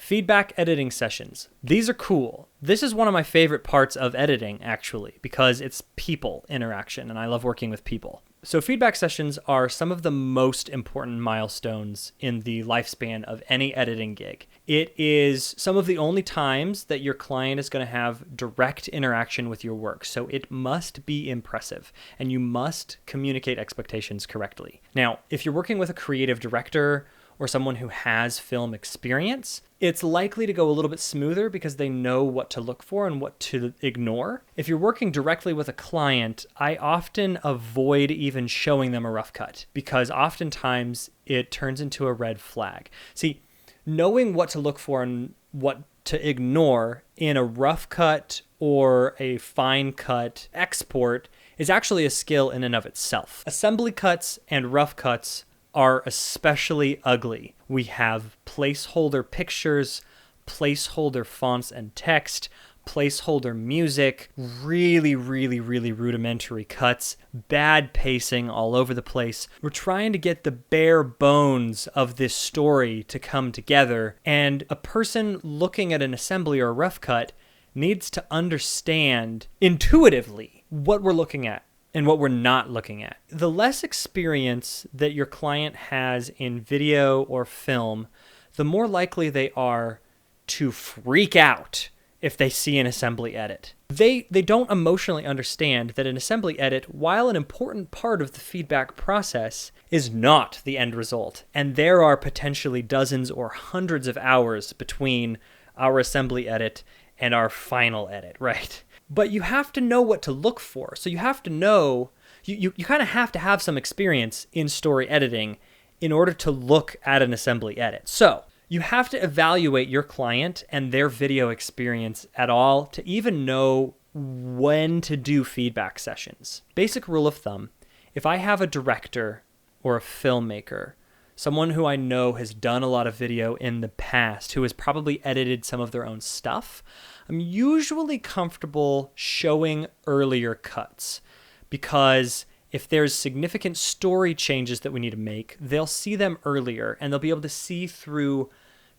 Feedback editing sessions. These are cool. This is one of my favorite parts of editing, actually, because it's people interaction, and I love working with people. So feedback sessions are some of the most important milestones in the lifespan of any editing gig. It is some of the only times that your client is going to have direct interaction with your work. So it must be impressive, and you must communicate expectations correctly. Now, if you're working with a creative director or someone who has film experience, it's likely to go a little bit smoother because they know what to look for and what to ignore. If you're working directly with a client, I often avoid even showing them a rough cut because oftentimes it turns into a red flag. See, knowing what to look for and what to ignore in a rough cut or a fine cut export is actually a skill in and of itself. Assembly cuts and rough cuts are especially ugly. We have placeholder pictures, placeholder fonts and text, placeholder music, really rudimentary cuts, bad pacing all over the place. We're trying to get the bare bones of this story to come together, and a person looking at an assembly or a rough cut needs to understand intuitively what we're looking at and what we're not looking at. The less experience that your client has in video or film, the more likely they are to freak out if they see an assembly edit. They don't emotionally understand that an assembly edit, while an important part of the feedback process, is not the end result. And there are potentially dozens or hundreds of hours between our assembly edit and our final edit, right? But you have to know what to look for. So you have to know, you kind of have to have some experience in story editing in order to look at an assembly edit. So you have to evaluate your client and their video experience at all to even know when to do feedback sessions. Basic rule of thumb, if I have a director or a filmmaker, someone who I know has done a lot of video in the past, who has probably edited some of their own stuff, I'm usually comfortable showing earlier cuts because if there's significant story changes that we need to make, they'll see them earlier and they'll be able to see through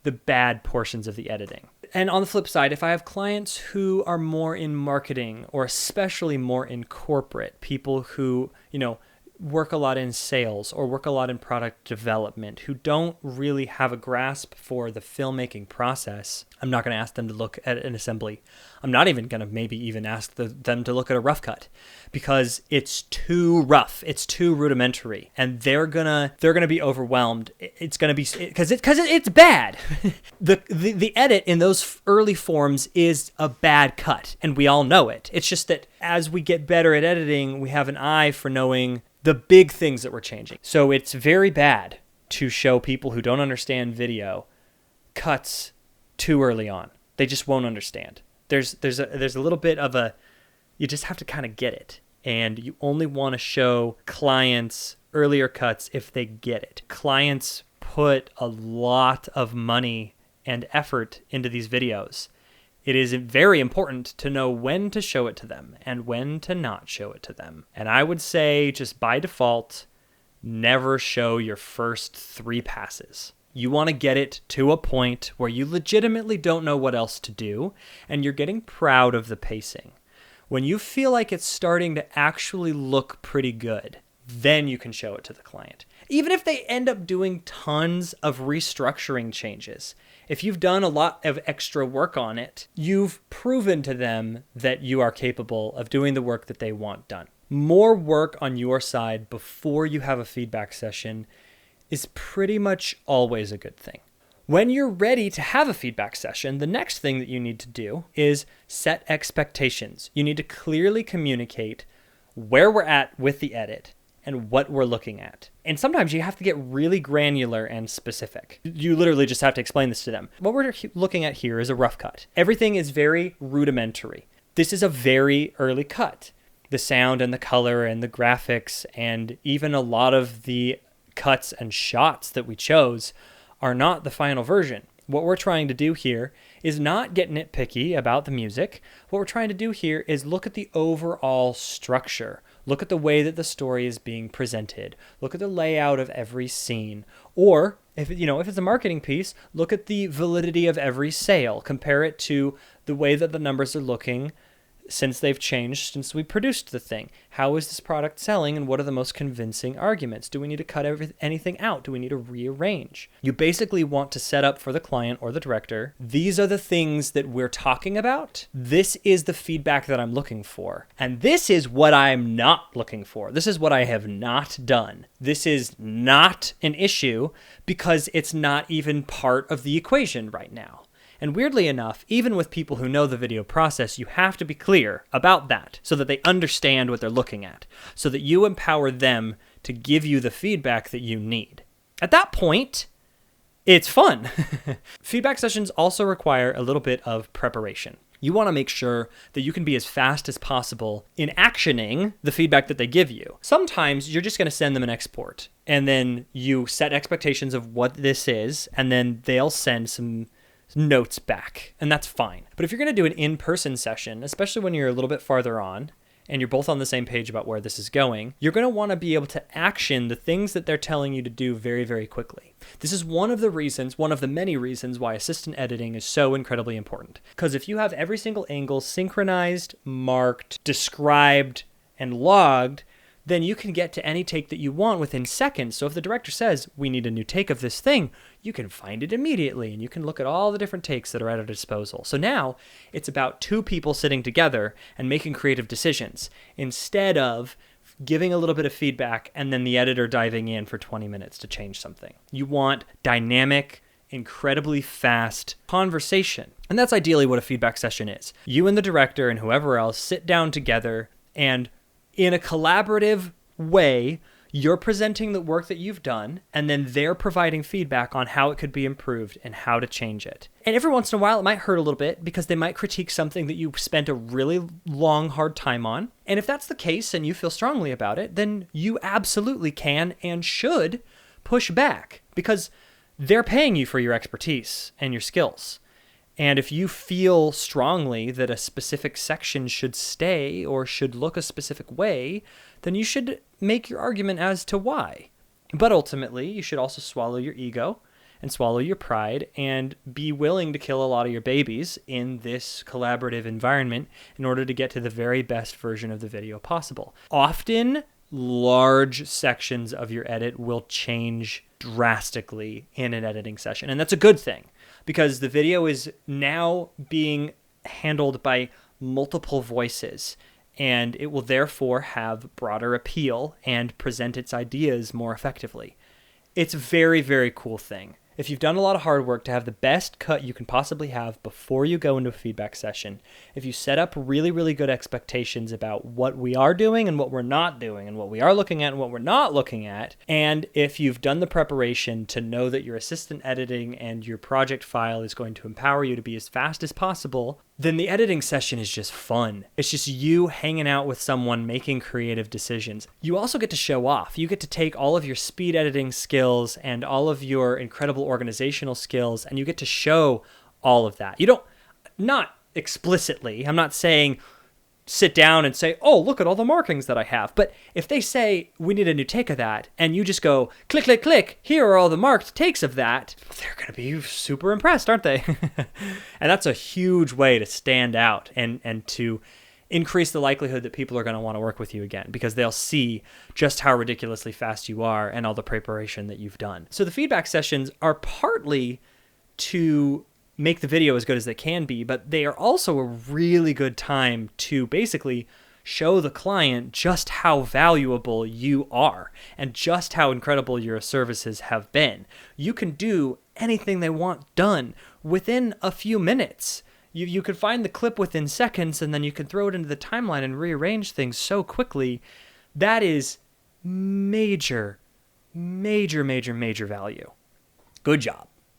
the bad portions of the editing. And on the flip side, if I have clients who are more in marketing or especially more in corporate, people who, work a lot in sales or work a lot in product development, who don't really have a grasp for the filmmaking process, I'm not going to ask them to look at an assembly. I'm not even going to maybe even ask them to look at a rough cut because it's too rough. It's too rudimentary, and they're gonna be overwhelmed. It's gonna be because it's bad. The edit in those early forms is a bad cut, and we all know it. It's just that as we get better at editing, we have an eye for knowing the big things that we're changing. So it's very bad to show people who don't understand video cuts too early on. They just won't understand. There's a little bit of you just have to kind of get it. And you only want to show clients earlier cuts if they get it. Clients put a lot of money and effort into these videos. It is very important to know when to show it to them and when to not show it to them. And I would say just by default, never show your first 3 passes. You want to get it to a point where you legitimately don't know what else to do and you're getting proud of the pacing. When you feel like it's starting to actually look pretty good, then you can show it to the client. Even if they end up doing tons of restructuring changes, if you've done a lot of extra work on it, you've proven to them that you are capable of doing the work that they want done. More work on your side before you have a feedback session is pretty much always a good thing. When you're ready to have a feedback session, the next thing that you need to do is set expectations. You need to clearly communicate where we're at with the edit and what we're looking at. And sometimes you have to get really granular and specific. You literally just have to explain this to them. What we're looking at here is a rough cut. Everything is very rudimentary. This is a very early cut. The sound and the color and the graphics and even a lot of the cuts and shots that we chose are not the final version. What we're trying to do here is not get nitpicky about the music. What we're trying to do here is look at the overall structure. Look at the way that the story is being presented. Look at the layout of every scene. Or if it's a marketing piece, look at the validity of every sale. Compare it to the way that the numbers are looking since they've changed since we produced the thing. How is this product selling, and what are the most convincing arguments? Do we need to cut anything out? Do we need to rearrange? You basically want to set up for the client or the director, these are the things that we're talking about. This is the feedback that I'm looking for. And this is what I'm not looking for. This is what I have not done. This is not an issue because it's not even part of the equation right now. And weirdly enough, even with people who know the video process, you have to be clear about that so that they understand what they're looking at, so that you empower them to give you the feedback that you need. At that point, it's fun. Feedback sessions also require a little bit of preparation. You want to make sure that you can be as fast as possible in actioning the feedback that they give you. Sometimes you're just going to send them an export, and then you set expectations of what this is, and then they'll send some notes back, and that's fine. But if you're going to do an in-person session, especially when you're a little bit farther on and you're both on the same page about where this is going, you're going to want to be able to action the things that they're telling you to do very, very quickly. This is one of the many reasons why assistant editing is so incredibly important. Because if you have every single angle synchronized, marked, described, and logged, then you can get to any take that you want within seconds. So if the director says, we need a new take of this thing, you can find it immediately, and you can look at all the different takes that are at our disposal. So now it's about two people sitting together and making creative decisions instead of giving a little bit of feedback and then the editor diving in for 20 minutes to change something. You want dynamic, incredibly fast conversation. And that's ideally what a feedback session is. You and the director and whoever else sit down together, and in a collaborative way, you're presenting the work that you've done, and then they're providing feedback on how it could be improved and how to change it. And every once in a while, it might hurt a little bit because they might critique something that you spent a really long, hard time on. And if that's the case and you feel strongly about it, then you absolutely can and should push back because they're paying you for your expertise and your skills. And if you feel strongly that a specific section should stay or should look a specific way, then you should make your argument as to why. But ultimately, you should also swallow your ego and swallow your pride and be willing to kill a lot of your babies in this collaborative environment in order to get to the very best version of the video possible. Often, large sections of your edit will change drastically in an editing session, and that's a good thing, because the video is now being handled by multiple voices, and it will therefore have broader appeal and present its ideas more effectively. It's a very, very cool thing. If you've done a lot of hard work to have the best cut you can possibly have before you go into a feedback session, if you set up really, really good expectations about what we are doing and what we're not doing and what we are looking at and what we're not looking at, and if you've done the preparation to know that your assistant editing and your project file is going to empower you to be as fast as possible, then the editing session is just fun. It's just you hanging out with someone making creative decisions. You also get to show off. You get to take all of your speed editing skills and all of your incredible organizational skills, and you get to show all of that. You don't, not explicitly, I'm not saying sit down and say, oh, look at all the markings that I have. But if they say, we need a new take of that, and you just go, click, click, click, here are all the marked takes of that, they're going to be super impressed, aren't they? And that's a huge way to stand out and to increase the likelihood that people are going to want to work with you again, because they'll see just how ridiculously fast you are and all the preparation that you've done. So the feedback sessions are partly to make the video as good as they can be, but they are also a really good time to basically show the client just how valuable you are and just how incredible your services have been. You can do anything they want done within a few minutes. You could find the clip within seconds, and then you can throw it into the timeline and rearrange things so quickly. That is major, major, major, major value. Good job.